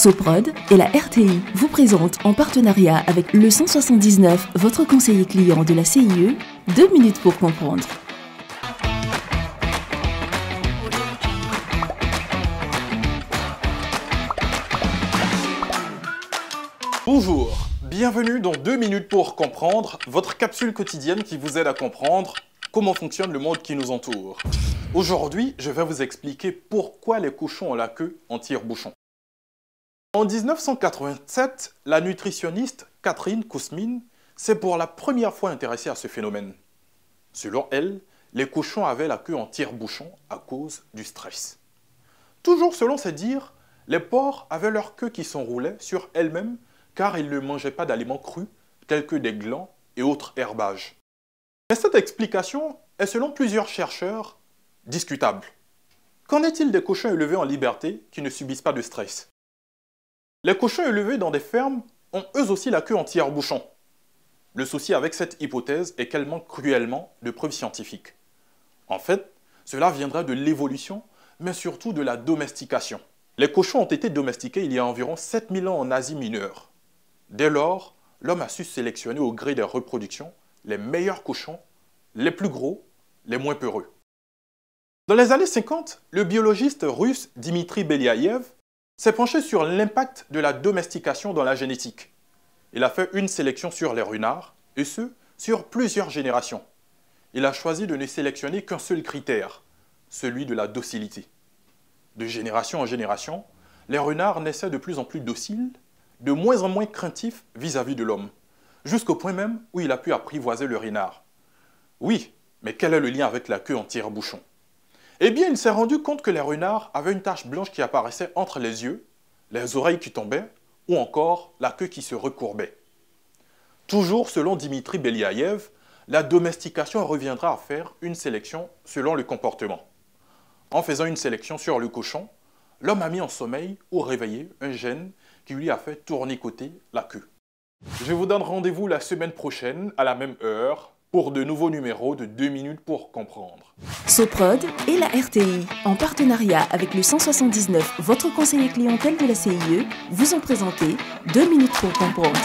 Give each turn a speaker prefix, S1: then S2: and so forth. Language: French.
S1: Soprod et la RTI vous présentent en partenariat avec le 179, votre conseiller client de la CIE, 2 minutes pour comprendre.
S2: Bonjour, bienvenue dans 2 minutes pour comprendre, votre capsule quotidienne qui vous aide à comprendre comment fonctionne le monde qui nous entoure. Aujourd'hui, je vais vous expliquer pourquoi les cochons ont la queue en tire-bouchon. En 1987, la nutritionniste Catherine Kousmine s'est pour la première fois intéressée à ce phénomène. Selon elle, les cochons avaient la queue en tire-bouchon à cause du stress. Toujours selon ses dires, les porcs avaient leur queue qui s'enroulait sur elle-même car ils ne mangeaient pas d'aliments crus tels que des glands et autres herbages. Mais cette explication est selon plusieurs chercheurs discutable. Qu'en est-il des cochons élevés en liberté qui ne subissent pas de stress? Les cochons élevés dans des fermes ont eux aussi la queue en tire-bouchon. Le souci avec cette hypothèse est qu'elle manque cruellement de preuves scientifiques. En fait, cela viendra de l'évolution, mais surtout de la domestication. Les cochons ont été domestiqués il y a environ 7000 ans en Asie mineure. Dès lors, l'homme a su sélectionner au gré des reproductions les meilleurs cochons, les plus gros, les moins peureux. Dans les années 50, le biologiste russe Dmitri Beliaïev s'est penché sur l'impact de la domestication dans la génétique. Il a fait une sélection sur les renards, et ce, sur plusieurs générations. Il a choisi de ne sélectionner qu'un seul critère, celui de la docilité. De génération en génération, les renards naissaient de plus en plus dociles, de moins en moins craintifs vis-à-vis de l'homme, jusqu'au point même où il a pu apprivoiser le renard. Oui, mais quel est le lien avec la queue en tire-bouchon? Eh bien, il s'est rendu compte que les renards avaient une tache blanche qui apparaissait entre les yeux, les oreilles qui tombaient, ou encore la queue qui se recourbait. Toujours selon Dmitri Beliaïev, la domestication reviendra à faire une sélection selon le comportement. En faisant une sélection sur le cochon, l'homme a mis en sommeil ou réveillé un gène qui lui a fait tournicoter la queue. Je vous donne rendez-vous la semaine prochaine à la même heure pour de nouveaux numéros de 2 minutes pour comprendre.
S1: Soprod et la RTI, en partenariat avec le 179, votre conseiller clientèle de la CIE, vous ont présenté 2 minutes pour comprendre.